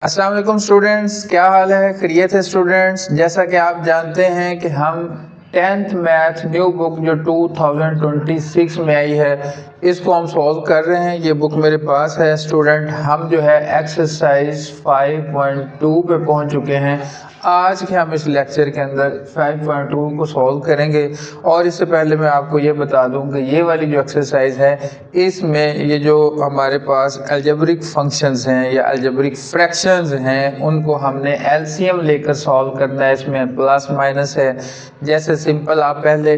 अस्सलाम वालेकुम स्टूडेंट्स, क्या हाल है? खैरियत है स्टूडेंट्स? जैसा कि आप जानते हैं कि हम 10th मैथ न्यू बुक जो 2026 में आई है इसको हम सॉल्व कर रहे हैं। ये बुक मेरे पास है स्टूडेंट। हम जो है एक्सरसाइज 5.2 पे पहुंच चुके हैं। आज के हम इस लेक्चर के अंदर 5.2 को सॉल्व करेंगे। और इससे पहले मैं आपको ये बता दूं कि ये वाली जो एक्सरसाइज है इसमें ये जो हमारे पास अलजेब्रिक फंक्शंस हैं या अलजेब्रिक फ्रैक्शंस हैं उनको हमने एलसीएम लेकर सॉल्व करना है। इसमें प्लस माइनस है। जैसे सिंपल आप पहले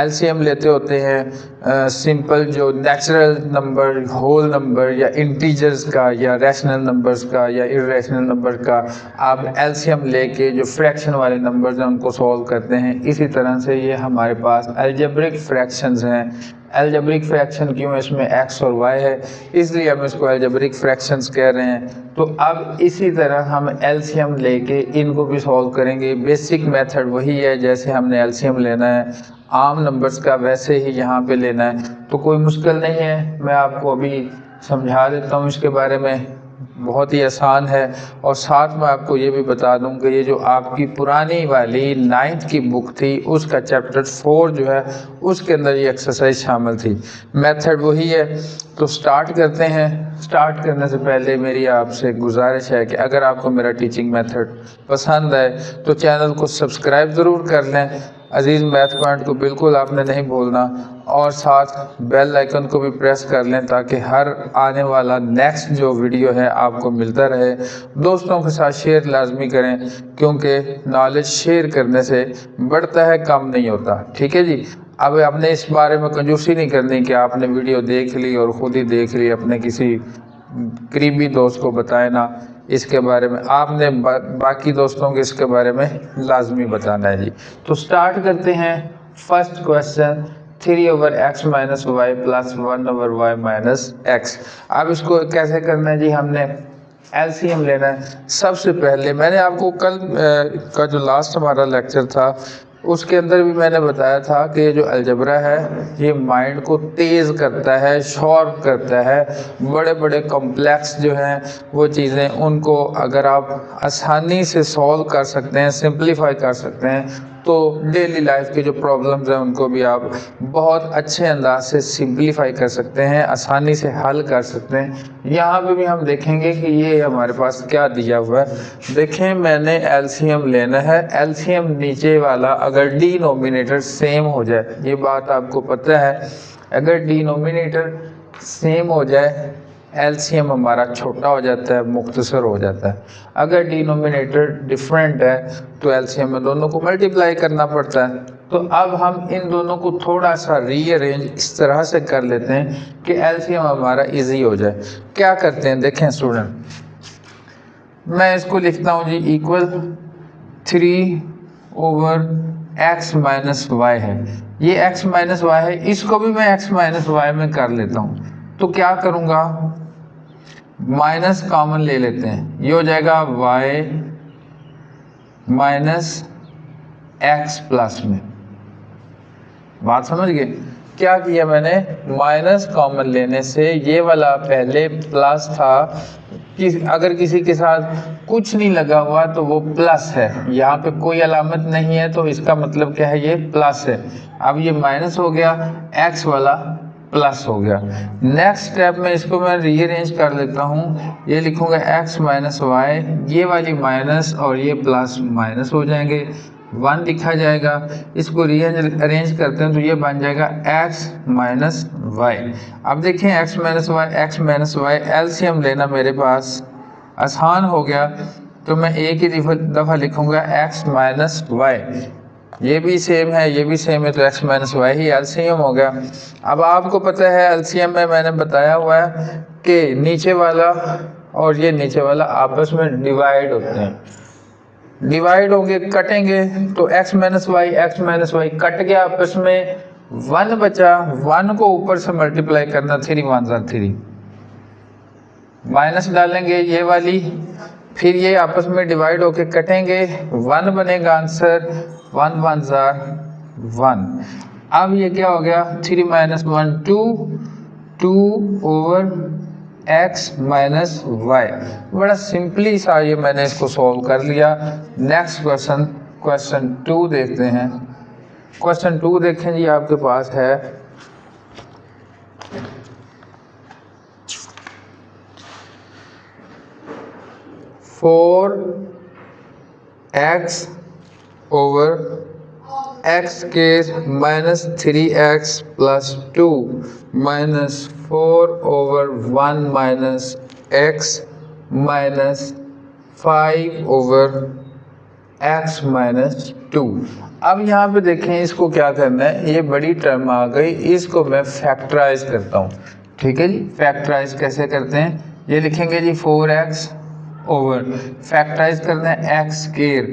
एलसीएम लेते होते हैं सिंपल जो नेचुरल नंबर, होल नंबर या इंटीजर्स का या रैशनल नंबर्स का या इरेशनल नंबर का आप एलसीएम लेके जो फ्रैक्शन वाले नंबर्स हैं उनको सॉल्व करते हैं। इसी तरह से ये हमारे पास अलजेब्रिक फ्रैक्शंस हैं। अलजेब्रिक फ्रैक्शन क्यों? इसमें x और y है इसलिए हम इसको अलजेब्रिक फ्रैक्शंस कह रहे हैं। तो अब इसी तरह हम एलसीएम लेके इनको भी सॉल्व करेंगे। बेसिक मेथड वही है, जैसे हमने एलसीएम लेना है आम नंबर्स का वैसे ही यहाँ पे लेना है। तो कोई मुश्किल नहीं है, मैं आपको अभी समझा देता हूँ इसके बारे में। बहुत ही आसान है। और साथ में आपको ये भी बता दूं कि ये जो आपकी पुरानी वाली 9th की बुक थी उसका चैप्टर 4 जो है उसके अंदर ये एक्सरसाइज शामिल थी। मेथड वही है। तो स्टार्ट करते हैं। स्टार्ट करने से पहले मेरी आपसे गुजारिश है कि अगर आपको मेरा टीचिंग मेथड पसंद आए तो चैनल को सब्सक्राइब ज़रूर कर लें। अजीज़ मैथ पॉइंट को बिल्कुल आपने नहीं भूलना और साथ बेल आइकन को भी प्रेस कर लें ताकि हर आने वाला नेक्स्ट जो वीडियो है आपको मिलता रहे। दोस्तों के साथ शेयर लाजमी करें क्योंकि नॉलेज शेयर करने से बढ़ता है, कम नहीं होता। ठीक है जी। अब आपने इस बारे में कंजूसी नहीं करनी कि आपने वीडियो देख ली और ख़ुद ही देख ली, अपने किसी करीबी दोस्त को बताए ना इसके बारे में। आपने बाकी दोस्तों को इसके बारे में लाजमी बताना है जी। तो स्टार्ट करते हैं। First question 3/x minus y plus 1/y minus x. अब इसको कैसे करना है जी? हमने एलसीएम लेना है। सबसे पहले मैंने आपको कल का जो लास्ट हमारा लेक्चर था उसके अंदर भी मैंने बताया था कि ये जो अलजबरा है ये माइंड को तेज़ करता है, शॉर्प करता है। बड़े बड़े कॉम्प्लेक्स जो हैं वो चीज़ें उनको अगर आप आसानी से सॉल्व कर सकते हैं, सिंप्लीफाई कर सकते हैं तो डेली लाइफ के जो प्रॉब्लम्स हैं उनको भी आप बहुत अच्छे अंदाज से सिंप्लीफाई कर सकते हैं, आसानी से हल कर सकते हैं। यहाँ पे भी हम देखेंगे कि ये हमारे पास क्या दिया हुआ है। देखें, मैंने एलसीएम लेना है। एलसीएम नीचे वाला अगर डिनोमिनेटर सेम हो जाए, ये बात आपको पता है, अगर डिनोमिनेटर सेम हो जाए एलसीएम हमारा छोटा हो जाता है, मुख्तसर हो जाता है। अगर डिनोमिनेटर डिफरेंट है तो एलसीएम में दोनों को मल्टीप्लाई करना पड़ता है। तो अब हम इन दोनों को थोड़ा सा रीअरेंज इस तरह से कर लेते हैं कि एलसीएम हमारा इजी हो जाए। क्या करते हैं देखें स्टूडेंट, मैं इसको लिखता हूँ जी इक्वल 3/x माइनस वाई है। ये x माइनस वाई है, इसको भी मैं x माइनस वाई में कर लेता हूँ। तो क्या करूँगा, माइनस कॉमन ले लेते हैं, ये हो जाएगा y माइनस एक्स प्लस में। बात समझ गए? क्या किया मैंने, माइनस कॉमन लेने से ये वाला पहले प्लस था कि अगर किसी के साथ कुछ नहीं लगा हुआ तो वो प्लस है, यहाँ पे कोई अलामत नहीं है तो इसका मतलब क्या है, ये प्लस है। अब ये माइनस हो गया, एक्स वाला प्लस हो गया। नेक्स्ट स्टेप में इसको मैं रीअरेंज कर लेता हूँ। ये लिखूँगा x माइनस वाई, ये वाली माइनस और ये प्लस माइनस हो जाएंगे, 1 लिखा जाएगा। इसको रीअरेंज करते हैं तो ये बन जाएगा x माइनस वाई। अब देखें x माइनस वाई एलसीएम लेना मेरे पास आसान हो गया। तो मैं एक ही दफ़ा लिखूँगा x माइनस वाई, ये भी सेम है ये भी सेम है तो x minus why he LCM हो गया। अब आपको पता है एलसीएम में मैंने बताया हुआ है कि नीचे वाला और ये नीचे वाला आपस में डिवाइड होते हैं। डिवाइड होंगे, कटेंगे तो x माइनस वाई कट गया, आपस में 1 बचा। 1 को ऊपर से मल्टीप्लाई करना, 3 1 3, माइनस डालेंगे ये वाली, फिर ये आपस में डिवाइड होके कटेंगे, 1 बनेगा आंसर, 1 1 1। अब ये क्या हो गया, 3 - 1 2 2/3 एक्स माइनस वाई। बड़ा सिंपली सा ये मैंने इसको सॉल्व कर लिया। नेक्स्ट क्वेश्चन 2 देखते हैं। क्वेश्चन 2 देखें जी, आपके पास है 4x ओवर एक्स के minus 3x plus 2 minus 4 over 1 minus x minus 5 over x minus 2। अब यहाँ पे देखें इसको क्या करना है, ये बड़ी टर्म आ गई, इसको मैं फैक्टराइज करता हूँ। ठीक है जी, फैक्टराइज कैसे करते हैं, ये लिखेंगे जी 4x ओवर फैक्टराइज करना है x square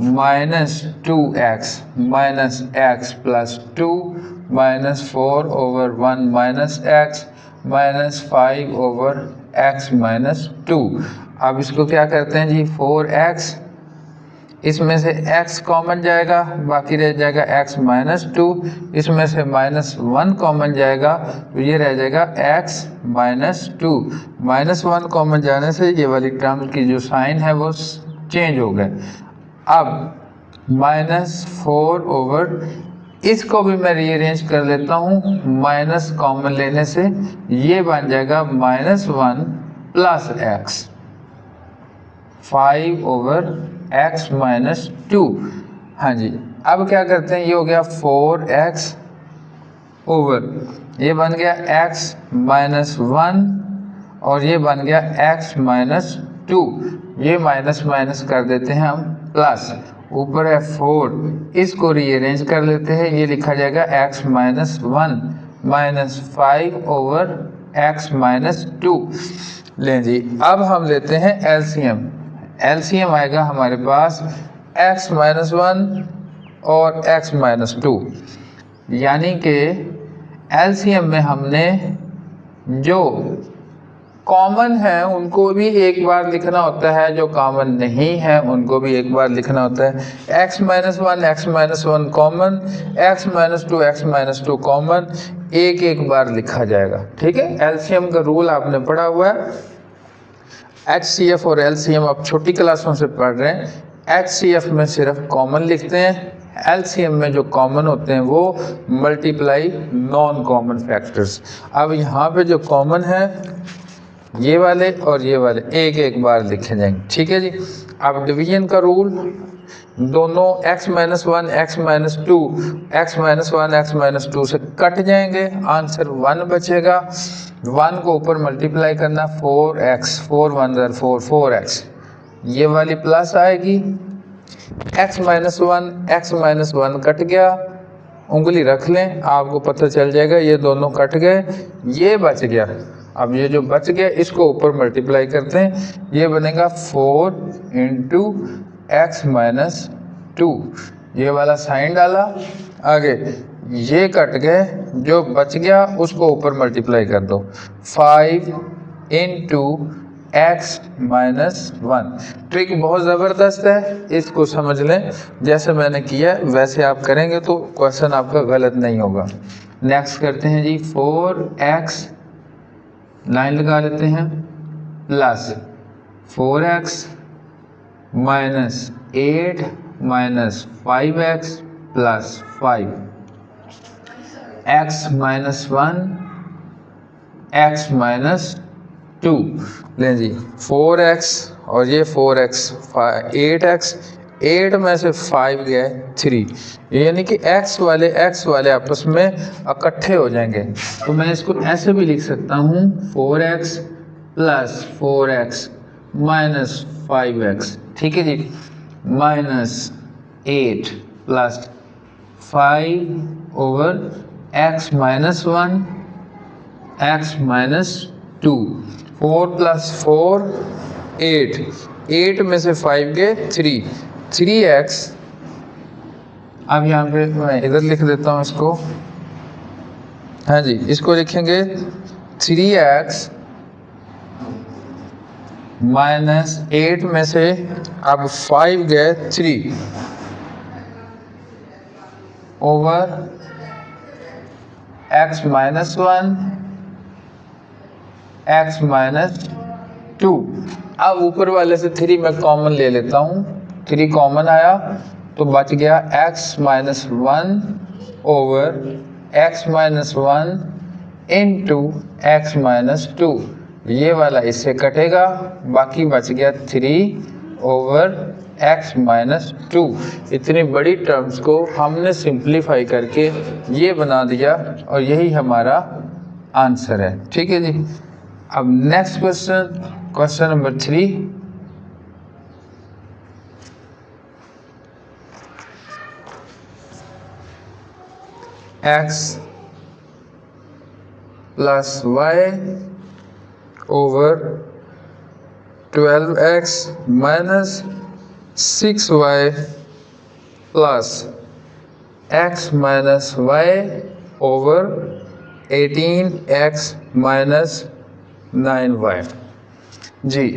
minus 2x minus x plus 2 minus 4 over 1 minus x minus 5 over x minus 2। अब इसको क्या करते हैं जी, 4x, इसमें से x कॉमन जाएगा, बाकी रह जाएगा x माइनस 2, इसमें से माइनस 1 कॉमन जाएगा तो ये रह जाएगा x माइनस 2। माइनस 1 कॉमन जाने से ये वाली टर्म की जो साइन है वो चेंज हो गए। अब माइनस 4 ओवर, इसको भी मैं रीअरेंज कर लेता हूँ, माइनस कॉमन लेने से ये बन जाएगा minus 1 plus x 5 over x minus 2। हाँ जी, अब क्या करते हैं, ये हो गया 4x ओवर, ये बन गया x माइनस 1 और ये बन गया x माइनस 2। ये माइनस माइनस कर देते हैं हम प्लस, ऊपर है 4, इसको रीअरेंज कर लेते हैं, ये लिखा जाएगा x minus 1 minus 5 over x minus 2। लें जी, अब हम लेते हैं एलसीएम। एलसीएम आएगा हमारे पास x माइनस 1 और x माइनस 2, यानी कि एलसीएम में हमने जो कॉमन है उनको भी एक बार लिखना होता है, जो कॉमन नहीं है उनको भी एक बार लिखना होता है। x minus 1 common, x minus 2 common, एक एक बार लिखा जाएगा। ठीक है, एलसीएम का रूल आपने पढ़ा हुआ है। HCF और LCM आप छोटी क्लासों से पढ़ रहे हैं। HCF में सिर्फ कॉमन लिखते हैं, LCM में जो कॉमन होते हैं वो मल्टीप्लाई नॉन कॉमन फैक्टर्स। अब यहाँ पे जो कॉमन है ये वाले और ये वाले एक एक बार लिखे जाएंगे। ठीक है जी, अब डिवीजन का रूल, दोनों x minus 1 x minus 2 x minus 1 x minus 2 से कट जाएंगे, आंसर 1 बचेगा। 1 को ऊपर मल्टीप्लाई करना, 4x 4 1 4 4x, ये वाली प्लस आएगी। x माइनस 1 कट गया, उंगली रख लें आपको पता चल जाएगा, ये दोनों कट गए, ये बच गया। अब ये जो बच गया इसको ऊपर मल्टीप्लाई करते हैं, ये बनेगा 4 इंटू एक्स माइनस 2, ये वाला साइन डाला, आगे ये कट गए, जो बच गया उसको ऊपर मल्टीप्लाई कर दो, 5 इंटू एक्स माइनस 1। ट्रिक बहुत ज़बरदस्त है, इसको समझ लें, जैसे मैंने किया वैसे आप करेंगे तो क्वेश्चन आपका गलत नहीं होगा। नेक्स्ट करते हैं जी, 4x लाइन लगा लेते हैं, plus 4x minus 8 minus 5x plus 5, x minus 1 x minus 2। लें जी, 4x और ये 4x 8x, 8 में से 5 गए 3, यानी कि x वाले आपस में इकट्ठे हो जाएंगे। तो मैं इसको ऐसे भी लिख सकता हूँ, 4x plus 4x minus 5x। ठीक है जी, minus 8 plus 5 over x minus 1 x minus 2, 4 plus 4 8, 8 में से 5 गए 3x। अब यहाँ पे मैं इधर लिख देता हूँ इसको, हाँ जी, इसको लिखेंगे 3x माइनस 8 में से अब 5 गए 3 over x minus 1 x minus 2। अब ऊपर वाले से 3 मैं कॉमन ले लेता हूँ, 3 कॉमन आया तो बच गया x minus 1 over x minus 1 into x minus 2। ये वाला इससे कटेगा, बाकी बच गया 3 ओवर x माइनस 2। इतनी बड़ी टर्म्स को हमने सिंप्लीफाई करके ये बना दिया और यही हमारा आंसर है। ठीक है जी। अब next question number 3। x plus y over 12x minus 6y plus x minus y over 18x minus 9y। जी,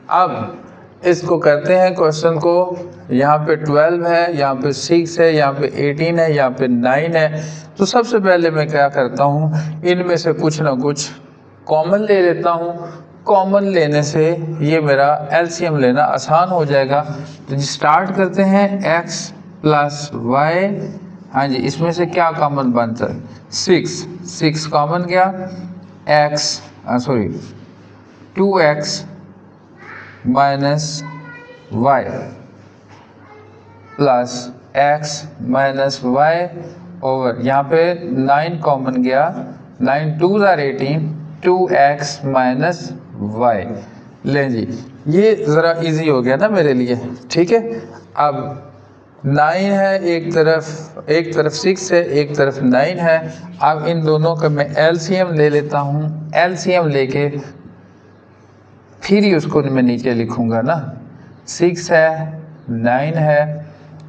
अब इसको करते हैं क्वेश्चन को। यहाँ पे 12 है, यहाँ पे 6 है, यहाँ पे 18 है, यहाँ पे 9 है। तो सबसे पहले मैं क्या करता हूँ, इनमें से कुछ ना कुछ कॉमन ले लेता हूँ। कॉमन लेने से ये मेरा एलसीएम लेना आसान हो जाएगा। तो जी स्टार्ट करते हैं। x प्लस वाई, हाँ जी, इसमें से क्या कॉमन बनता है, 6 कॉमन गया। x 2x minus y plus x minus y over, यहाँ पे 9 कॉमन गया, 9 2 आर 18, 2x माइनस y। लें जी, ये ज़रा इजी हो गया ना मेरे लिए। ठीक है, अब 9 है एक तरफ 6 है, एक तरफ 9 है। अब इन दोनों का मैं एलसीएम ले लेता हूँ। एलसीएम लेके फिर ही उसको मैं नीचे लिखूंगा ना। 6 है, 9 है,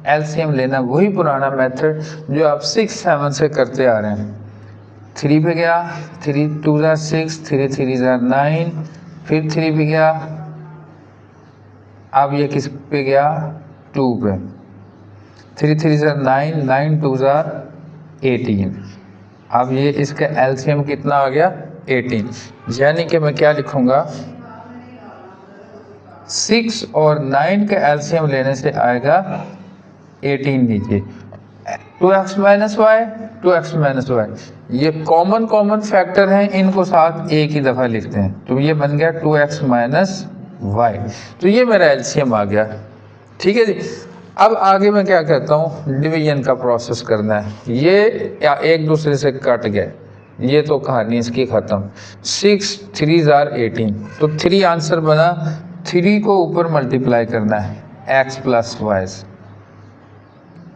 एलसीएम लेना वही पुराना मेथड जो आप 6 7 से करते आ रहे हैं। 3 पे गया, 3 2 6, 3 3 9, फिर 3 पे गया। अब ये किस पे गया, 2 पे। 3 3 9, 9 2 18। अब ये इसका एलसीएम कितना आ गया, 18। यानी कि मैं क्या लिखूंगा, 6 और 9 का एलसीएम लेने से आएगा 18। लीजिए 2x minus y, 2x minus y, ये कॉमन फैक्टर हैं, इनको साथ एक ही दफ़ा लिखते हैं। तो ये बन गया 2x माइनस वाई। तो ये मेरा एलसीएम आ गया। ठीक है जी। अब आगे मैं क्या करता हूँ, डिवीजन का प्रोसेस करना है। ये या एक दूसरे से कट गए, ये तो कहानी इसकी ख़त्म। 6 3 18, तो 3 आंसर बना। 3 को ऊपर मल्टीप्लाई करना है, x प्लस वाई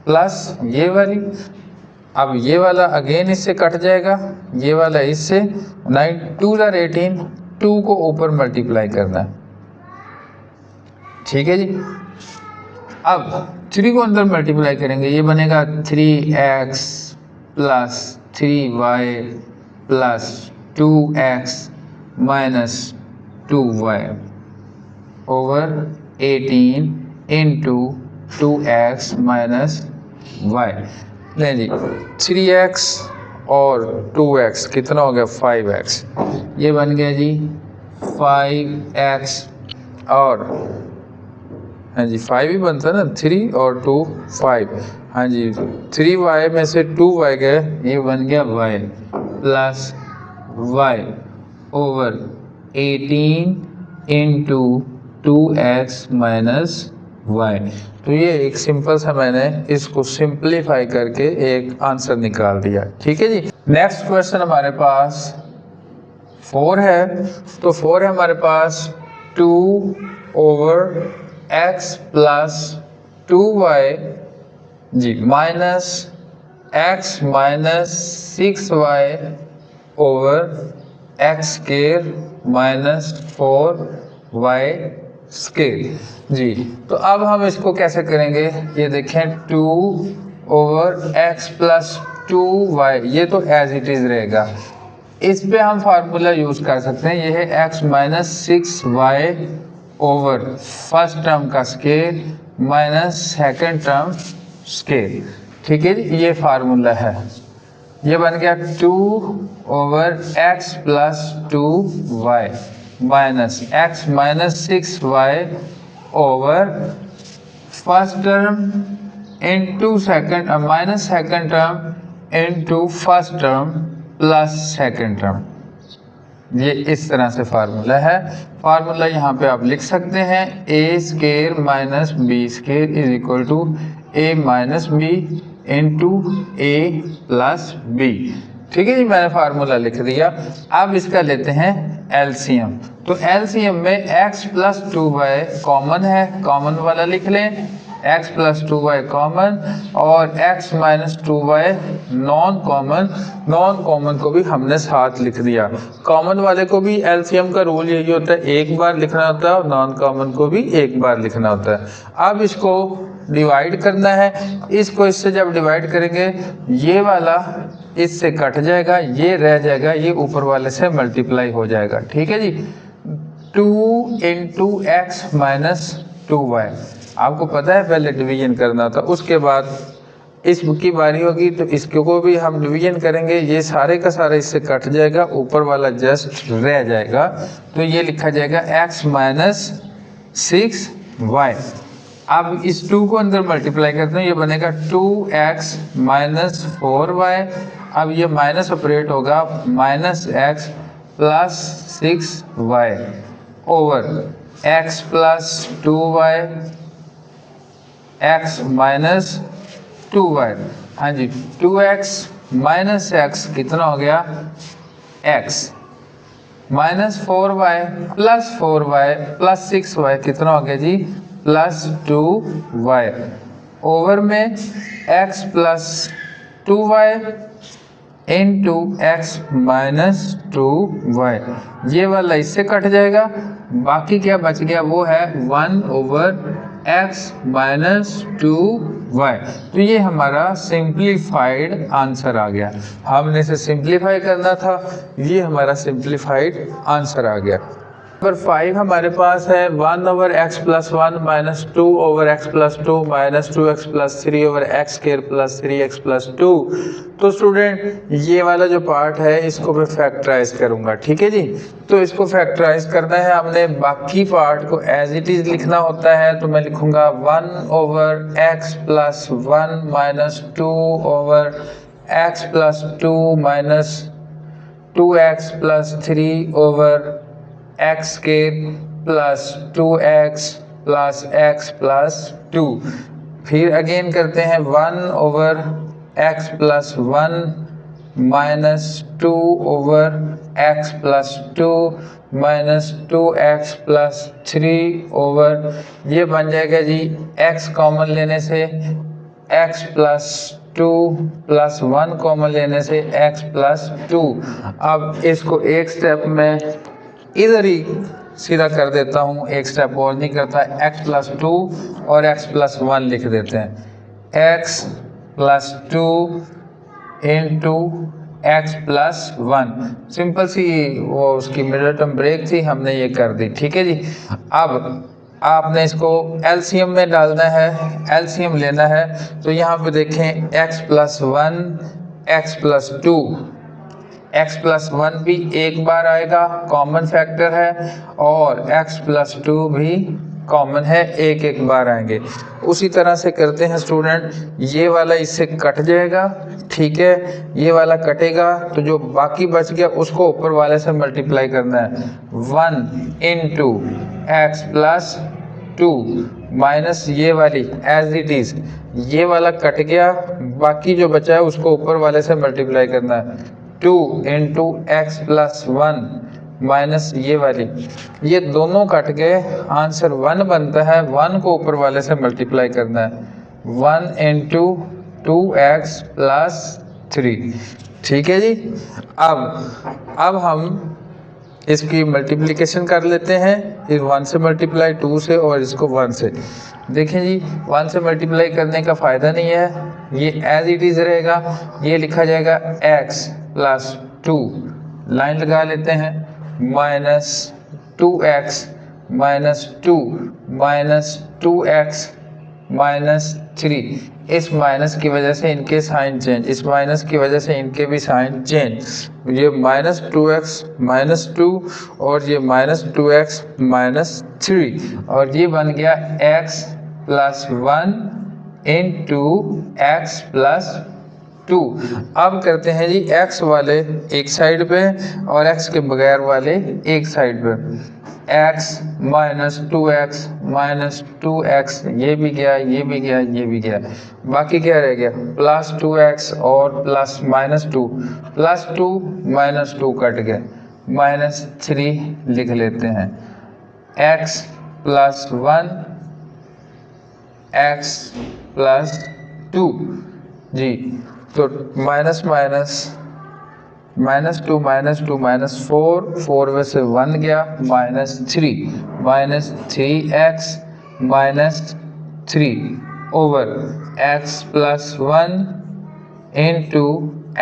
प्लस ये वाली। अब ये वाला अगेन इससे कट जाएगा, ये वाला इससे। 9 2 18, 2 को ऊपर मल्टीप्लाई करना है। ठीक है जी। अब 3 को अंदर मल्टीप्लाई करेंगे, ये बनेगा 3x plus 3y plus 2x minus 2y over 18 into 2x minus y। नहीं जी, 3x और 2x कितना हो गया, 5x। ये बन गया जी 5x, और हाँ जी 5 ही बनता ना, 3 और 2 5। हाँ जी, 3y में से 2y गए, ये बन गया y plus y over 18 into 2x minus y। तो ये एक सिंपल सा मैंने इसको सिंप्लीफाई करके एक आंसर निकाल दिया। ठीक है जी। नेक्स्ट क्वेश्चन हमारे पास 4 है। तो 4 है हमारे पास 2 ओवर x प्लस 2y जी minus x minus 6y over x square minus 4y square जी। तो अब हम इसको कैसे करेंगे, ये देखें 2 ओवर x प्लस 2y, ये तो एज इट इज़ रहेगा। इस पे हम फार्मूला यूज़ कर सकते हैं, ये है x minus 6y over first term का square minus second term square. ठीक है जी, ये फार्मूला है। ये बन गया 2/x + 2y minus x minus 6y over first term into second minus second term into first term plus second term. ये इस तरह से फार्मूला है। फार्मूला यहाँ पे आप लिख सकते हैं a² minus b² is equal to a minus b into a plus b। ठीक है जी, मैंने फार्मूला लिख दिया। अब इसका लेते हैं एलसीएम। तो एलसीएम में x + 2y कॉमन है, कॉमन वाला लिख लें, x + 2y कॉमन और x - 2y non common. Non common को भी हमने साथ लिख दिया। कॉमन वाले को भी एलसीएम का रूल यही होता है, एक बार लिखना होता है और नॉन कॉमन को भी एक बार लिखना होता है। अब इसको डिवाइड करना है। इसको इससे जब डिवाइड करेंगे ये वाला इससे कट जाएगा, ये रह जाएगा, ये ऊपर वाले से मल्टीप्लाई हो जाएगा। ठीक है जी, 2 × x - 2y। आपको पता है पहले डिवीजन करना था, उसके बाद इसकी बारी होगी तो इसको भी हम डिवीजन करेंगे। ये सारे का सारा इससे कट जाएगा, ऊपर वाला जस्ट रह जाएगा। तो ये लिखा जाएगा x - 6y। अब इस 2 को अंदर मल्टीप्लाई करते हैं, ये बनेगा 2x - 4y। अब ये माइनस ऑपरेट होगा, -x + 6y over x + 2y x - 2y। हाँ जी, 2x - x कितना हो गया, x -4y + 4y + 6y कितना हो गया जी, +2y ओवर में x + 2y into x - 2y। ये वाला इससे कट जाएगा, बाकी क्या बच गया वो है 1/x - 2y। तो ये हमारा सिंप्लीफाइड आंसर आ गया। हमने इसे सिंप्लीफाई करना था, ये हमारा सिंप्लीफाइड आंसर आ गया। नंबर 5 हमारे पास है 1/x + 1 - 2/x + 2 - 2x + 3/x² + 3x + 2। तो स्टूडेंट ये वाला जो पार्ट है इसको मैं फैक्टराइज करूंगा। ठीक है जी, तो इसको फैक्टराइज करना है हमने, बाकी पार्ट को एज इट इज लिखना होता है। तो मैं लिखूंगा 1/x + 1 - 2/x + 2 - 2x + 3/x² + 2x + x + 2। फिर अगेन करते हैं 1/x + 1 - 2/x + 2 - 2x + 3 ये बन जाएगा जी, x कॉमन लेने से x + 2 + 1 कॉमन लेने से x + 2। अब इसको एक स्टेप में इधर ही सीधा कर देता हूँ, एक स्टेप और नहीं करता, x + 2 और x + 1 लिख देते हैं। x + 2 × x + 1। सिंपल सी वो उसकी मिडिल टर्म ब्रेक थी, हमने ये कर दी। ठीक है जी, अब आपने इसको एलसीएम में डालना है, एलसीएम लेना है। तो यहाँ पे देखें x + 1 x + 2, x + 1 भी एक बार आएगा, कॉमन फैक्टर है, और x + 2 भी कॉमन है, एक एक बार आएंगे। उसी तरह से करते हैं स्टूडेंट, ये वाला इससे कट जाएगा। ठीक है, ये वाला कटेगा तो जो बाकी बच गया उसको ऊपर वाले से मल्टीप्लाई करना है। 1 × x + 2 माइनस ये वाली एज इट इज, ये वाला कट गया, बाकी जो बचा है उसको ऊपर वाले से मल्टीप्लाई करना है। 2 × x + 1 माइनस ये वाली, ये दोनों कट गए, आंसर 1 बनता है। 1 को ऊपर वाले से मल्टीप्लाई करना है, 1 × 2x + 3। ठीक है जी, अब हम इसकी मल्टीप्लिकेशन कर लेते हैं। इस 1 से मल्टीप्लाई 2 से और इसको 1 से। देखें जी, 1 से मल्टीप्लाई करने का फ़ायदा नहीं है, ये एज इट इज़ रहेगा। ये लिखा जाएगा x + 2, लाइन लगा लेते हैं, -2x - 2 - 2x -3। इस माइनस की वजह से इनके साइन चेंज, इस माइनस की वजह से इनके भी साइन चेंज। ये -2x -2 और ये -2x -3 और ये बन गया x + 1 इंटू x + 2। अब करते हैं जी x वाले एक साइड पे और x के बगैर वाले एक साइड पे। x -2x -2x ये भी गया, ये भी गया, ये भी गया, बाकी क्या रह गया +2x और +2 +2 -2 कट गए, -3 लिख लेते हैं। x + 1 x + 2 जी, तो माइनस माइनस -2 -2 -4 4 में से 1 गया, -3 -3x over x + 1 into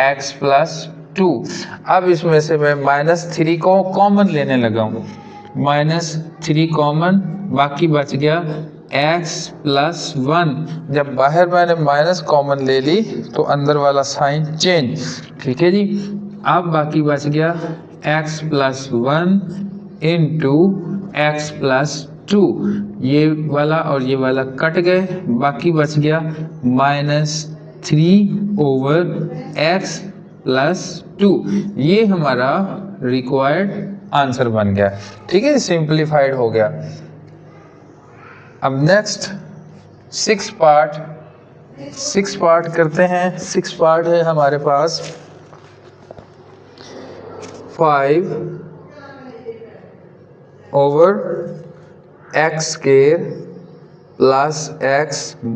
x + 2। अब इसमें से मैं -3 को कॉमन लेने लगा हूँ, -3 कॉमन, बाकी बच गया x + 1। जब बाहर मैंने माइनस कॉमन ले ली तो अंदर वाला साइन चेंज, ठीक है जी। अब बाकी बच गया x + 1 इंटू x + 2, ये वाला और ये वाला कट गए, बाकी बच गया -3 ओवर x + 2। ये हमारा रिक्वायर्ड आंसर बन गया, ठीक है, सिंप्लीफाइड हो गया। अब नेक्स्ट 6 पार्ट करते हैं। 6 पार्ट है हमारे पास 5 over x² + x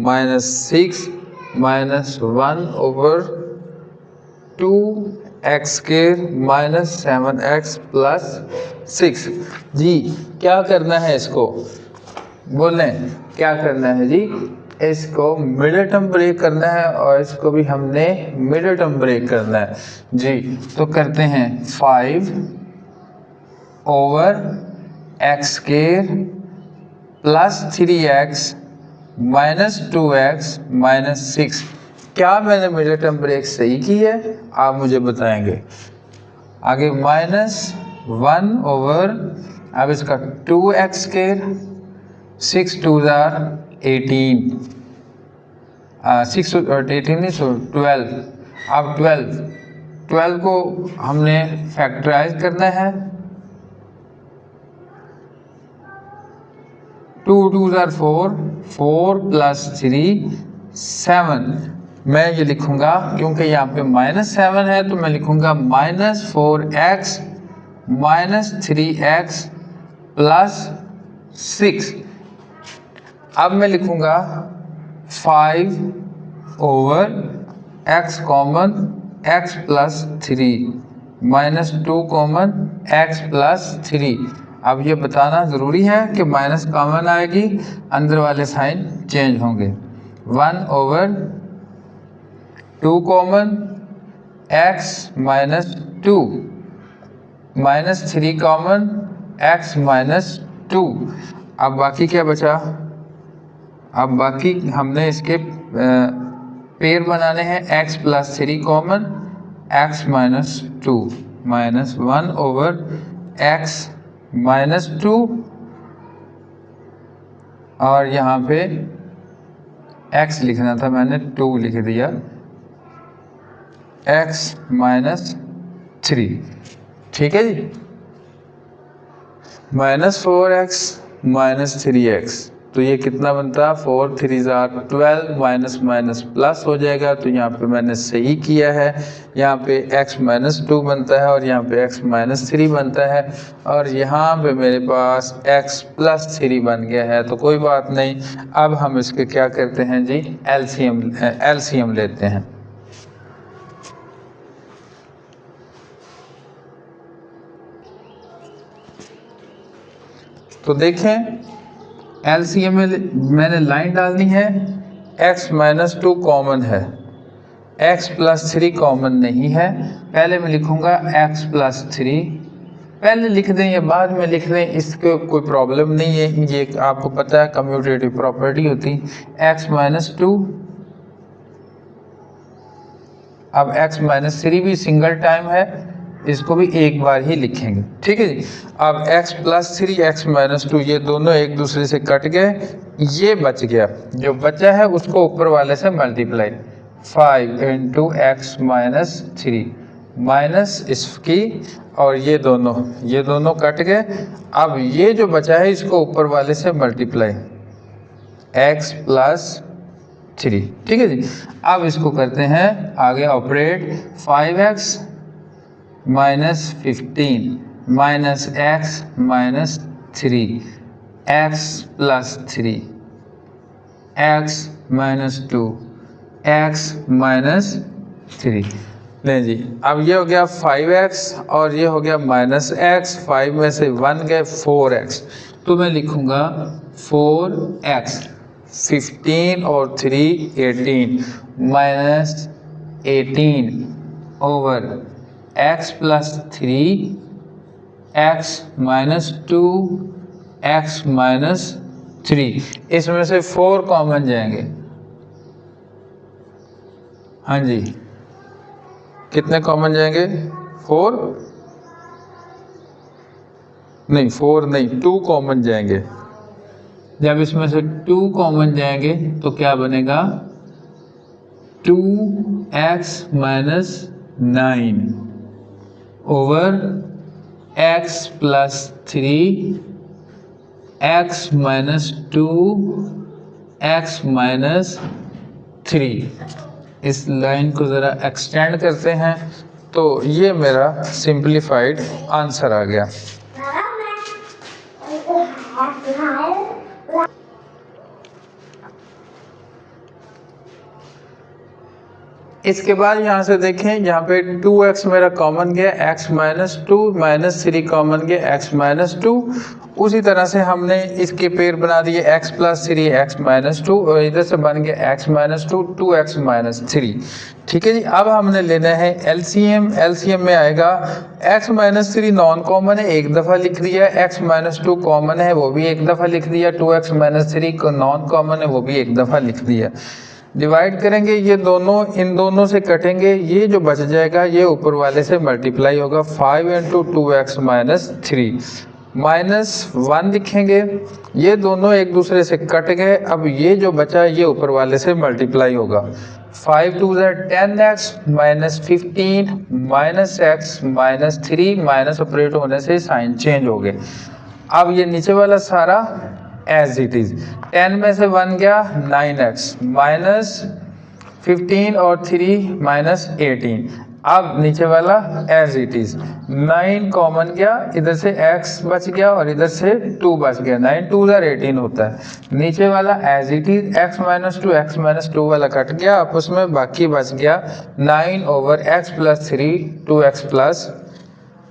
-6 -1 over 2x² -7x + 6। जी क्या करना है इसको, बोलें क्या करना है जी, इसको मिडिल टर्म ब्रेक करना है और इसको भी हमने मिडिल टर्म ब्रेक करना है जी। तो करते हैं 5 ओवर x² + 3x -2x -6। क्या मैंने मिडिल टर्म ब्रेक सही की है, आप मुझे बताएंगे। आगे -1 ओवर, अब इसका 2x², 6 2 = 18, 6 और 18 नहीं, 12। अब 12 को हमने फैक्टराइज करना है, 2 2 = 4, 4 + 3 7। मैं ये लिखूंगा क्योंकि यहाँ पे -7 है तो मैं लिखूंगा -4x -3x + 6। अब मैं लिखूंगा 5 over x common x + 3 -2 common x + 3। अब ये बताना ज़रूरी है कि माइनस कॉमन आएगी, अंदर वाले साइन चेंज होंगे। 1 over 2 common x -2 -3 common x -2। अब बाकी क्या बचा, अब बाकी हमने इसके पेयर बनाने हैं, x + 3 common x -2 -1 over x -2 और यहाँ पे x लिखना था, मैंने 2 लिख दिया, x -3, ठीक है जी। -4x -3x, तो ये कितना बनता है, 4 3 = 12, माइनस माइनस प्लस हो जाएगा, तो यहाँ पे मैंने सही किया है। यहाँ पे x -2 बनता है और यहाँ पे x -3 बनता है और यहाँ पे मेरे पास x + 3 बन गया है, तो कोई बात नहीं। अब हम इसके क्या करते हैं जी, एलसीएम लेते हैं। तो देखें एलसीएम में मैंने लाइन डालनी है, x -2 कॉमन है, x + 3 कॉमन नहीं है। पहले मैं लिखूंगा x + 3 पहले लिख दें या बाद में लिख दें, इसको कोई प्रॉब्लम नहीं है। ये आपको पता है कम्यूटेटिव प्रॉपर्टी होती है। x माइनस 2, अब x माइनस 3 भी सिंगल टाइम है, इसको भी एक बार ही लिखेंगे, ठीक है जी। अब x प्लस 3 x माइनस 2 ये दोनों एक दूसरे से कट गए, ये बच गया, जो बचा है उसको ऊपर वाले से multiply 5 into x minus 3 minus इसकी, और ये दोनों कट गए। अब ये जो बचा है इसको ऊपर वाले से मल्टीप्लाई x प्लस 3, ठीक है जी। अब इसको करते हैं आगे operate, 5x minus 15 minus x minus 3 x plus 3 x minus 2 x minus 3। नहीं जी, अब ये हो गया 5x और ये हो गया माइनस x, 5 में से 1 गए 4x, तो मैं लिखूंगा 4x, 15 और 3 18 minus 18 over x plus 3 x minus 2 x minus 3। इसमें से 4 कॉमन जाएंगे, हाँ जी, कितने कॉमन जाएंगे? 4 नहीं 2 कॉमन जाएंगे। जब इसमें से 2 कॉमन जाएंगे तो क्या बनेगा? 2x minus 9 over x plus 3 x minus 2 x minus 3। इस लाइन को ज़रा एक्सटेंड करते हैं तो ये मेरा सिंप्लीफाइड आंसर आ गया। इसके बाद यहाँ से देखें, यहाँ पे 2x मेरा कॉमन गया, x माइनस 2 माइनस 3 कॉमन गया, x माइनस 2। उसी तरह से हमने इसके पेयर बना दिए x प्लस 3 x माइनस 2, और इधर से बन गया x माइनस 2 2x माइनस 3, ठीक है जी। अब हमने लेना है LCM। LCM में आएगा x माइनस 3 नॉन कॉमन है, एक दफ़ा लिख दिया, x माइनस 2 कॉमन है, वो भी एक दफ़ा लिख दिया, 2x माइनस 3 नॉन कॉमन है, वो भी एक दफ़ा लिख दिया। डिवाइड करेंगे, ये दोनों इन दोनों से कटेंगे, ये जो बच जाएगा ये ऊपर वाले से मल्टीप्लाई होगा, 5 इंटू 2x माइनस 3 माइनस 1 लिखेंगे, ये दोनों एक दूसरे से कट गए। अब ये जो बचा ये ऊपर वाले से मल्टीप्लाई होगा, 5 2 10x minus 15 minus x minus 3, minus operate होने से साइन चेंज हो गए। अब ये नीचे वाला सारा एज इट इज, 10 में से 1 गया 9x माइनस 15 और 3 माइनस 18। अब नीचे वाला एज इट इज, 9 कॉमन गया, इधर से x बच गया और इधर से 2 बच गया, 9 2 18 होता है। नीचे वाला as it is, x minus 2 x minus 2 वाला कट गया, आपस में बाकी बच गया 9 over x plus 3 2x plus,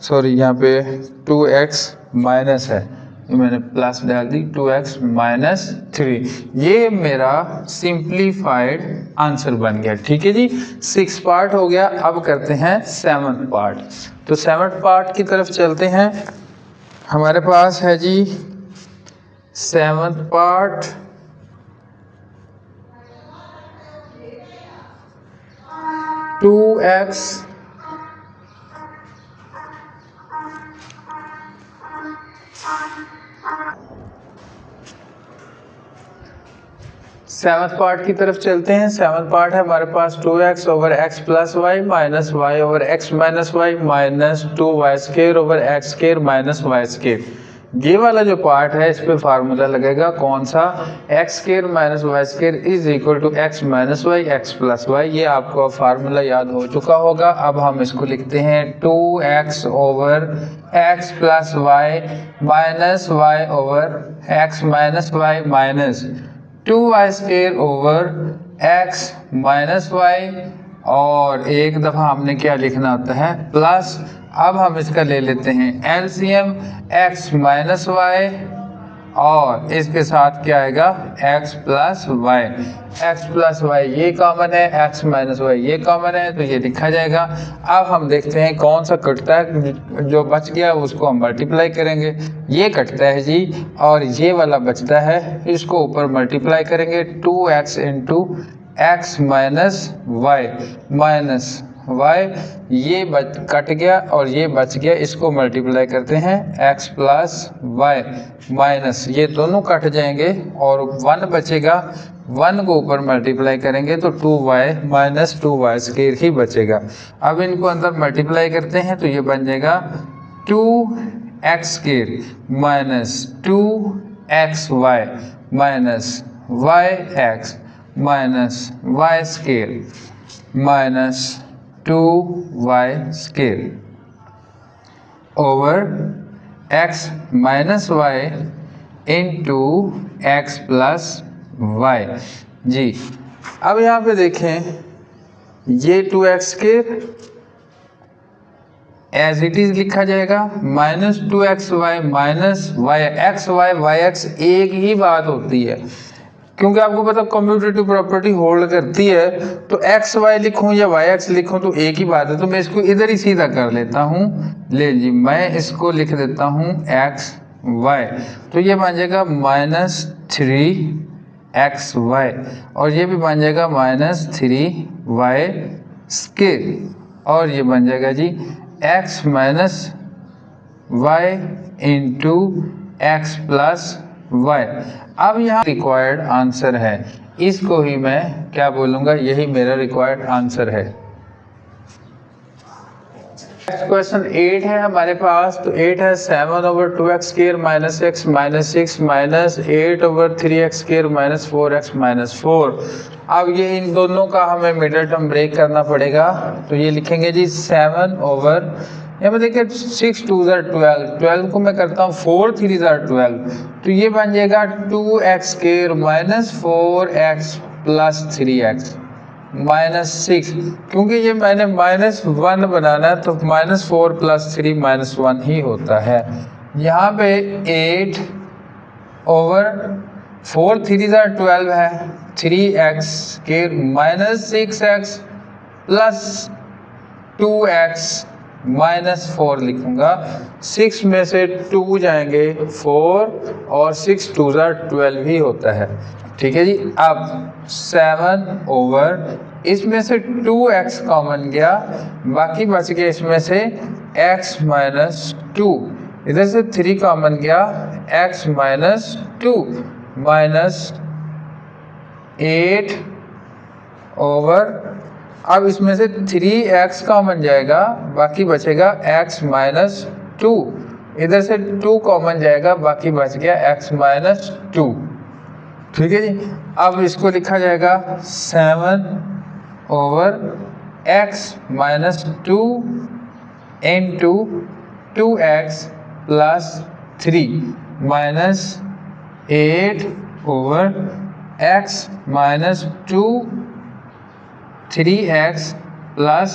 sorry यहाँ पे 2x माइनस है, मैंने प्लस डाल दी, 2x माइनस 3। ये मेरा सिंप्लीफाइड आंसर बन गया, ठीक है जी। 6 पार्ट हो गया, अब करते हैं 7th पार्ट। तो 7th पार्ट की तरफ चलते हैं। हमारे पास है जी 7th part, two x seventh part की तरफ चलते हैं। सेवंथ पार्ट है हमारे पास 2x over x plus y minus y over x minus Y minus 2y square over x square minus y square. ये वाला जो पार्ट है इस पे फार्मूला लगेगा कौन सा, x square minus y square is equal to x minus y x plus y. ये आपको फार्मूला याद हो चुका होगा। अब हम इसको लिखते हैं 2x over x plus y minus y over x minus Y minus 2y square over x minus y, और एक दफ़ा हमने क्या लिखना होता है प्लस। अब हम इसका ले लेते हैं एलसीएम, x माइनस वाई और इसके साथ क्या आएगा x plus y. X plus y ये कॉमन है, x माइनस वाई ये कॉमन है, तो ये लिखा जाएगा। अब हम देखते हैं कौन सा कटता है, जो बच गया उसको हम मल्टीप्लाई करेंगे। ये कटता है जी, और ये वाला बचता है, इसको ऊपर मल्टीप्लाई करेंगे 2x into x minus y, ये कट गया और ये बच गया, इसको मल्टीप्लाई करते हैं x प्लस वाई माइनस, ये दोनों कट जाएंगे और 1 बचेगा, 1 को ऊपर मल्टीप्लाई करेंगे तो 2y माइनस 2y स्क्वायर ही बचेगा। अब इनको अंदर मल्टीप्लाई करते हैं तो ये बन जाएगा 2x square minus 2xy minus yx minus y square minus 2y square over x minus Y into x plus Y जी। अब यहाँ पे देखें, ये 2x square as it is लिखा जाएगा, minus 2xy minus y x y x एक ही बात होती है, क्योंकि आपको पता कम्यूटेटिव प्रॉपर्टी होल्ड करती है, तो एक्स वाई लिखूं या वाई एक्स लिखूं तो एक ही बात है। तो मैं इसको इधर ही सीधा कर लेता हूं, ले जी मैं इसको लिख देता हूं एक्स वाई, तो ये बन जाएगा माइनस 3xy और ये भी बन जाएगा माइनस 3y स्क्वायर, और ये बन जाएगा जी x minus Y into x plus y. अब यहाँ रिक्वायर्ड आंसर है, इसको ही मैं क्या बोलूँगा, यही मेरा रिक्वायर्ड आंसर है। क्वेश्चन 8 है हमारे पास, तो 8 है 7 over 2x square minus x minus 6 minus 8 over 3x square minus 4x minus 4। अब ये इन दोनों का हमें मिडल टर्म ब्रेक करना पड़ेगा, तो ये लिखेंगे जी 7 ओवर, यहाँ पे देखिए 6 2 12, 12 को मैं करता हूँ 4 3 12, तो ये बन जाएगा 2x square minus 4x plus 3x minus 6, क्योंकि ये मैंने माइनस 1 बनाना है तो माइनस 4 प्लस 3 माइनस 1 ही होता है। यहाँ पे 8 ओवर 4 3 12 है, 3x square minus 6x plus 2x minus 4 लिखूंगा, 6 में से 2 जाएंगे 4 और 6 2 12 ही होता है, ठीक है जी। अब 7 ओवर, इसमें से 2x कॉमन गया, बाकी बच गया इसमें से x माइनस 2, इधर से 3 कॉमन गया, x माइनस 2 माइनस 8 ओवर, अब इसमें से 3x कॉमन जाएगा, बाकी बचेगा x माइनस 2, इधर से 2 कॉमन जाएगा, बाकी बच गया x माइनस 2, ठीक है जी। अब इसको लिखा जाएगा 7 over x minus 2 into 2x plus 3 minus 8 over x minus 2 3x plus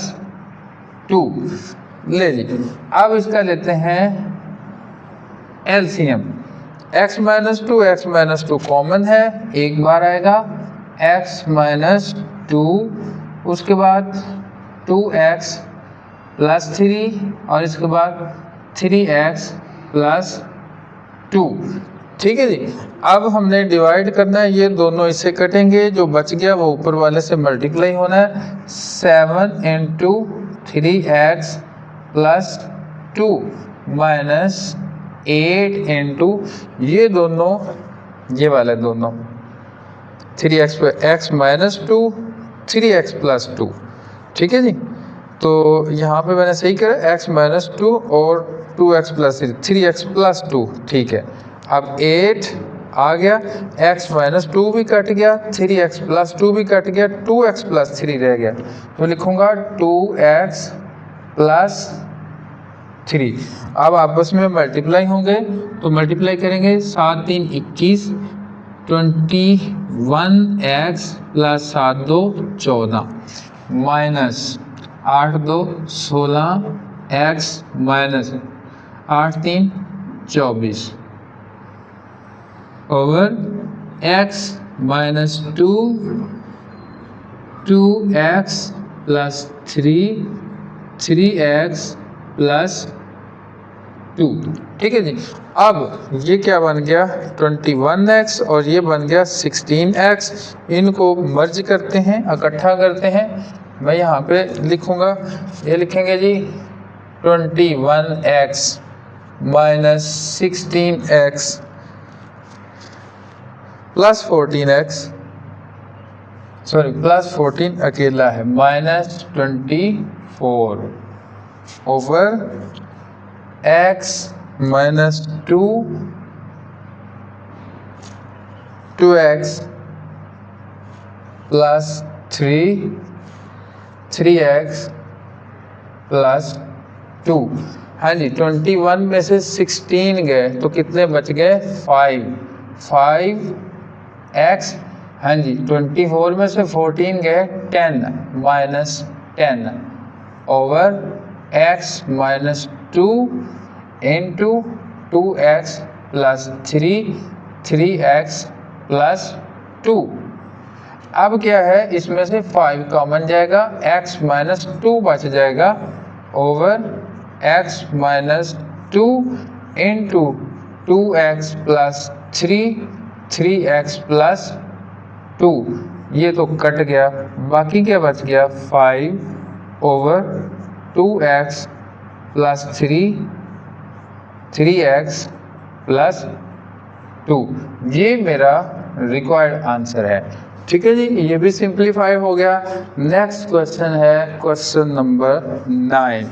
2, ले लीजिए। अब इसका लेते हैं एलसीएम, x माइनस 2 कॉमन है, एक बार आएगा x माइनस 2, उसके बाद 2x प्लस 3 और इसके बाद 3x प्लस 2, ठीक है जी। अब हमने डिवाइड करना है, ये दोनों इससे कटेंगे, जो बच गया वो ऊपर वाले से मल्टीप्लाई होना है, 7 into 3x plus 2 minus 8 into ये दोनों, ये वाले दोनों 3x पे x माइनस 2 3x प्लस 2, ठीक है जी। तो यहाँ पे मैंने सही करा x माइनस 2 और 2x प्लस 3x प्लस 2, ठीक है। अब 8 आ गया, x माइनस 2 भी कट गया, 3x प्लस 2 भी कट गया, 2x प्लस 3 रह गया, तो लिखूंगा 2x प्लस 3। अब आपस में मल्टीप्लाई होंगे, तो मल्टीप्लाई करेंगे 7 3 21, 21x plus 7 2 14 minus 8 2 16 x minus 8 3 24, over x minus 2x plus 3x plus 2। ठीक है जी। अब ये क्या बन गया 21x और ये बन गया 16x। इनको मर्ज करते हैं, इकट्ठा करते हैं। मैं यहाँ पे लिखूँगा, ये लिखेंगे जी 21x minus 16x plus 14x, sorry plus 14 अकेला है, minus 24 over x minus 2x plus 3x plus 2। हाँ जी, 21 में से 16 गए तो कितने बच गए 5x। हाँ जी, 24 में से 14 गए 10 minus 10 over x minus 2 into 2x plus 3x plus 2। अब क्या है, इसमें से 5 कॉमन जाएगा, x माइनस 2 बच जाएगा over x minus 2 into 2x plus 3x plus 2। ये तो कट गया, बाकी क्या बच गया 5 over 2x plus 3x plus 2। ये मेरा रिक्वायर्ड आंसर है। ठीक है जी, ये भी सिंप्लीफाई हो गया। नेक्स्ट क्वेश्चन है क्वेश्चन नंबर 9।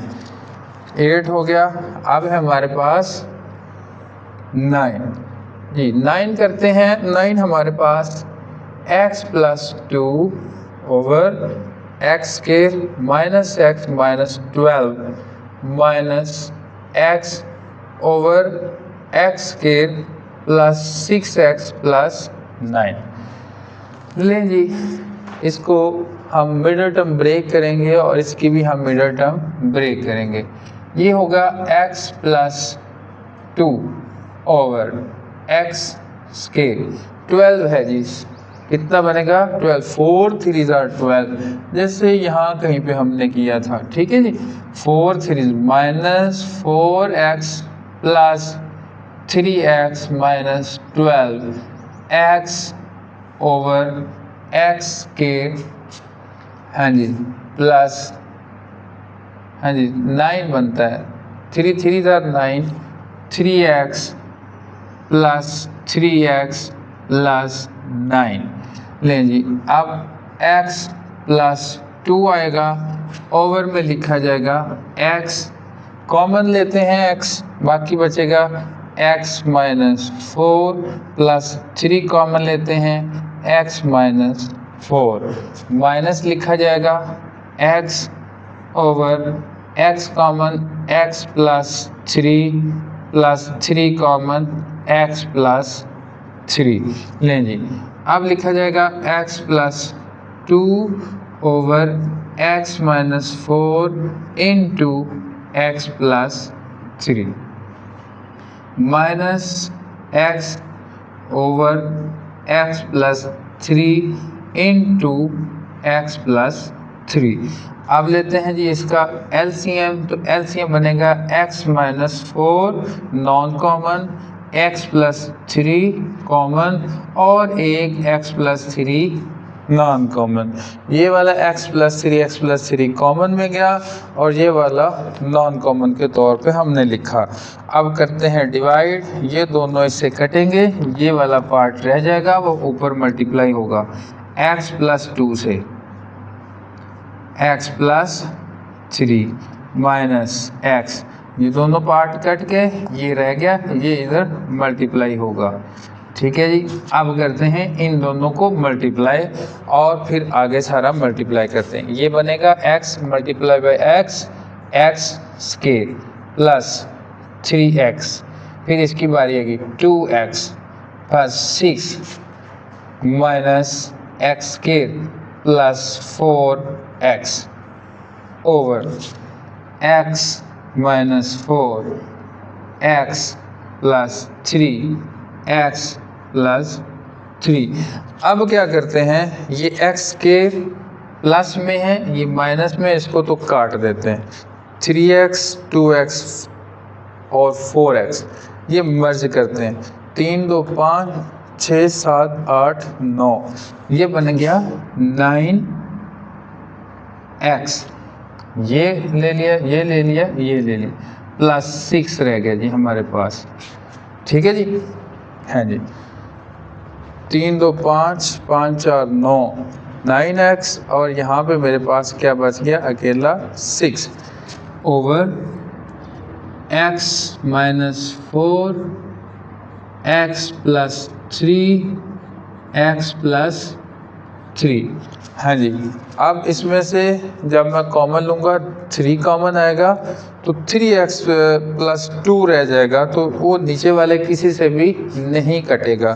8 हो गया, अब है हमारे पास 9 जी। 9 करते हैं। 9 हमारे पास x प्लस 2 ओवर x के minus x minus 12 minus x over x के प्लस 6x प्लस 9। लें जी, इसको हम मिडल टर्म ब्रेक करेंगे और इसकी भी हम मिडल टर्म ब्रेक करेंगे। ये होगा x plus 2 over x scale 12 है जी। कितना बनेगा 12, 4 3 12, जैसे यहाँ कहीं पे हमने किया था। ठीक है जी, 4 3 minus 4x plus 3x minus 12 x over x के हाँ जी प्लस हाँ जी 9 बनता है। 3 3 9, 3x प्लस 3x प्लस 9। लें जी, अब x प्लस 2 आएगा, ओवर में लिखा जाएगा x, कॉमन लेते हैं x, बाकी बचेगा x माइनस 4 प्लस 3 कॉमन लेते हैं x माइनस 4, माइनस लिखा जाएगा x over x common x plus 3 common x plus 3। लें जी, अब लिखा जाएगा x plus 2 over x minus 4 into x plus 3 minus x over x plus 3 into x plus 3। अब लेते हैं जी इसका LCM, तो LCM बनेगा x minus 4 non common, x plus 3 common और एक x प्लस 3 नॉन कॉमन। ये वाला x प्लस 3 कॉमन में गया और ये वाला नॉन कॉमन के तौर पे हमने लिखा। अब करते हैं डिवाइड, ये दोनों इससे कटेंगे, ये वाला पार्ट रह जाएगा, वो ऊपर मल्टीप्लाई होगा x प्लस 2 से x प्लस 3 माइनस x, ये दोनों पार्ट कट के ये रह गया, ये इधर मल्टीप्लाई होगा। ठीक है जी, अब करते हैं इन दोनों को मल्टीप्लाई और फिर आगे सारा मल्टीप्लाई करते हैं। ये बनेगा x multiply by x scale plus 3x, फिर इसकी बारी आएगी 2x plus 6 minus x scale plus 4x over x minus 4 x plus 3 x plus 3। अब क्या करते हैं, ये x के प्लस में है, ये माइनस में, इसको तो काट देते हैं। 3x 2x और 4x ये मर्ज करते हैं। 3 2 5 6 7 8 9, ये बन गया 9x। ये ले लिया, ये ले लिया, ये ले लिया, प्लस 6 रह गया जी हमारे पास। ठीक है जी, हाँ जी। 3 2 5 5 4 9, 9x, और यहाँ पे मेरे पास क्या बच गया, अकेला 6 over x minus 4 x plus 3 x plus 3। हाँ जी, अब इसमें से जब मैं कॉमन लूँगा 3 कॉमन आएगा तो 3x प्लस 2 रह जाएगा, तो वो नीचे वाले किसी से भी नहीं कटेगा।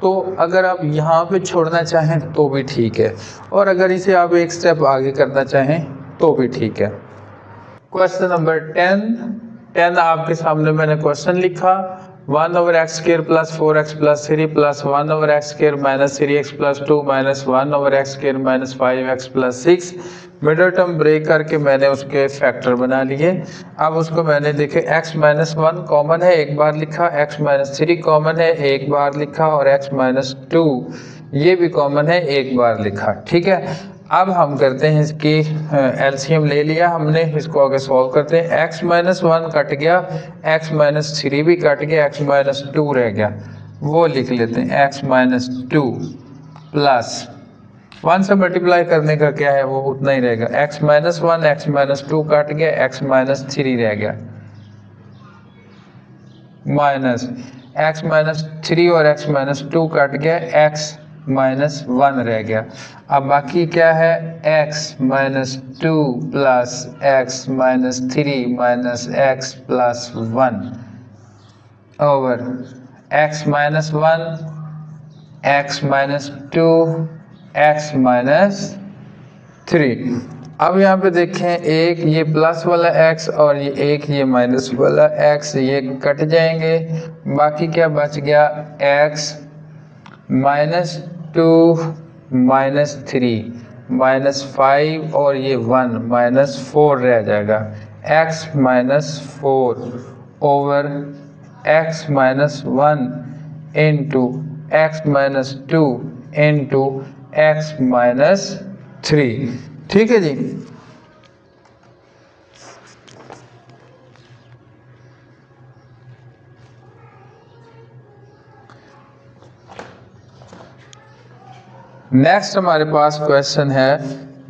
तो अगर आप यहाँ पे छोड़ना चाहें तो भी ठीक है, और अगर इसे आप एक स्टेप आगे करना चाहें तो भी ठीक है। क्वेश्चन नंबर 10 आपके सामने मैंने क्वेश्चन लिखा। 1 over x square plus 4x plus 3 plus 1 over x square minus 3x plus 2 minus 1 over x square minus 5x plus 6। Middle term break करके मैंने उसके फैक्टर बना लिए। अब उसको मैंने देखे x माइनस 1 कॉमन है, एक बार लिखा, x माइनस 3 कॉमन है, एक बार लिखा, और x माइनस 2 ये भी कॉमन है, एक बार लिखा। ठीक है, अब हम करते हैं इसकी एलसीएम ले लिया हमने, इसको आगे सॉल्व करते हैं। x माइनस 1 कट गया, x माइनस 3 भी कट गया, x माइनस 2 रह गया, वो लिख लेते हैं। x माइनस 2 प्लस 1 से मल्टीप्लाई करने का क्या है, वो उतना ही रहेगा। x minus 1 x minus 2 cut गया, x माइनस 3 रह गया, माइनस x माइनस 3 और x माइनस 2 कट गया, x माइनस 1 रह गया। अब बाकी क्या है, x minus 2 plus x minus 3 minus x plus 1 over x minus 1 x minus 2 x minus 3। अब यहाँ पे देखें, एक ये प्लस वाला x और ये माइनस वाला x, ये कट जाएंगे। बाकी क्या बच गया, x माइनस 2 माइनस 3 माइनस 5 और ये 1 माइनस 4 रह जाएगा। x minus 4 over x minus 1 into x minus 2 into x minus 3। ठीक है जी। नेक्स्ट हमारे पास क्वेश्चन है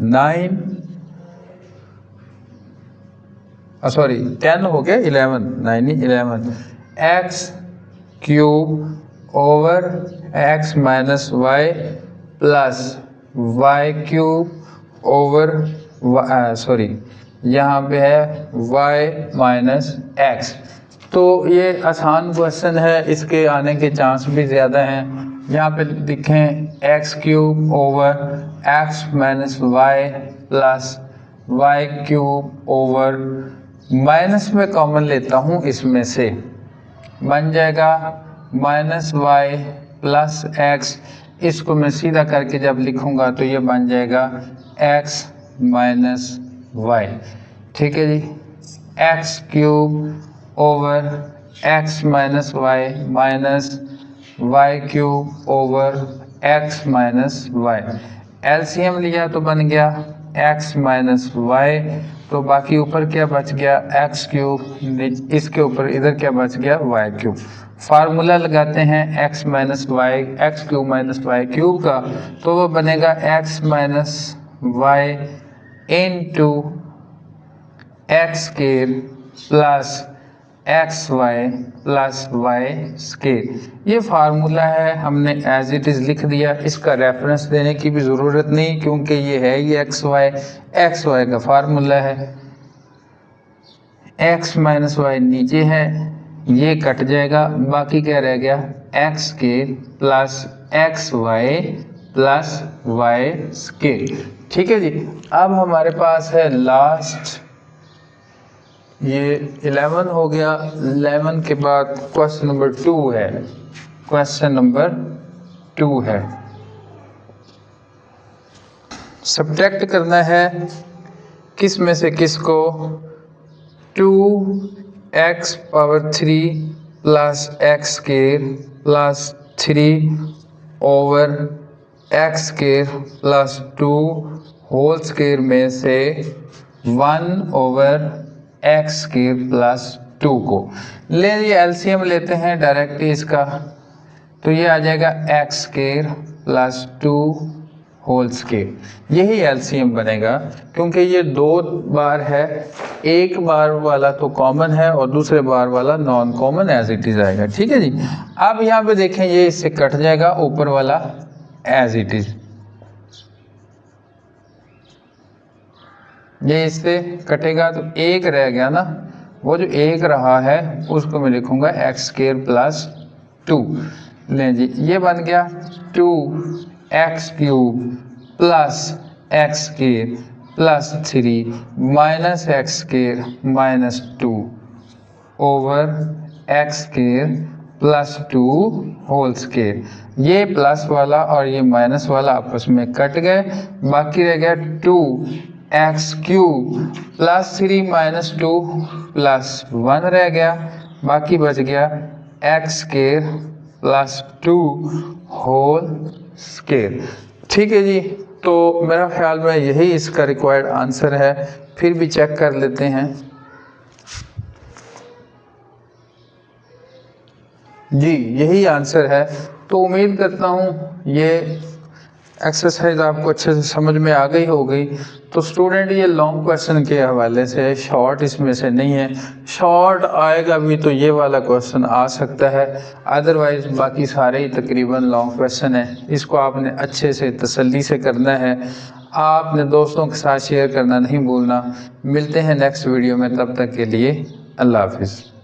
10 हो गया, 11 x cube over x minus y plus y cube over यहाँ पे है वाई माइनस एक्स। तो ये आसान क्वेश्चन है, इसके आने के चांस भी ज़्यादा हैं। यहाँ पे दिखें x cube over x minus y plus y cube over, minus में कॉमन लेता हूँ, इसमें से बन जाएगा माइनस वाई प्लस एक्स। इसको मैं सीधा करके जब लिखूँगा तो ये बन जाएगा एक्स माइनस वाई। ठीक है जी, X cube over x minus Y minus Y cube over x minus Y. LCM लिया तो बन गया एक्स माइनस वाई, तो बाकी ऊपर क्या बच गया, एक्स क्यूब, इसके ऊपर इधर क्या बच गया, वाई क्यूब। फार्मूला लगाते हैं x minus y, x cube minus Y cube का, तो वो बनेगा x minus Y into x square plus x y plus y square. ये फार्मूला है, हमने एज इट इज़ लिख दिया, इसका रेफरेंस देने की भी ज़रूरत नहीं, क्योंकि ये है ही एक्स वाई का फार्मूला है। एक्स माइनस वाई नीचे है, ये कट जाएगा, बाकी क्या रह गया, x square plus x y plus y square. ठीक है जी। अब हमारे पास है लास्ट, ये 11 हो गया। 11 के बाद क्वेश्चन नंबर 2 है। क्वेश्चन नंबर 2 है। सब्ट्रैक्ट करना है किस में से किस को, 2x power 3 plus x square plus 3 over x square plus 2 whole square में से 1 ओवर एक्स स्क्वायर प्लस 2 को ले लिए। एलसीएम लेते हैं डायरेक्ट इसका, तो ये आ जाएगा x square plus 2 whole square. यही एलसीएम बनेगा क्योंकि ये 2 बार है, एक बार वाला तो कॉमन है और दूसरे बार वाला non common as it is आएगा। ठीक है जी। अब यहाँ पे देखें ये इससे कट जाएगा, ऊपर वाला एज इट इज, ये इससे कटेगा तो एक रह गया ना, वो जो एक रहा है उसको मैं लिखूंगा एक्स स्क्वायर प्लस 2। लें जी, ये बन गया 2x cube plus x square plus 3 minus x square minus 2 over x square plus 2 whole square. ये प्लस वाला और ये माइनस वाला आपस में कट गए, बाकी रह गया 2x cube plus 3 minus 2 plus 1 रह गया, बाकी बच गया x square plus 2 whole square. ठीक है जी। तो मेरा ख्याल में यही इसका रिक्वायर्ड आंसर है। फिर भी चेक कर लेते हैं। जी यही आंसर है। तो उम्मीद करता हूँ ये एक्सरसाइज आपको अच्छे से समझ में आ गई होगी। तो स्टूडेंट ये लॉन्ग क्वेश्चन के हवाले से, शॉर्ट इसमें से नहीं है। शॉर्ट आएगा भी तो ये वाला क्वेश्चन आ सकता है, अदरवाइज बाकी सारे ही तकरीबन लॉन्ग क्वेश्चन है। इसको आपने अच्छे से तसल्ली से करना है, आपने दोस्तों के साथ शेयर करना नहीं भूलना। मिलते हैं नेक्स्ट वीडियो में, तब तक के लिए अल्लाह हाफिज़।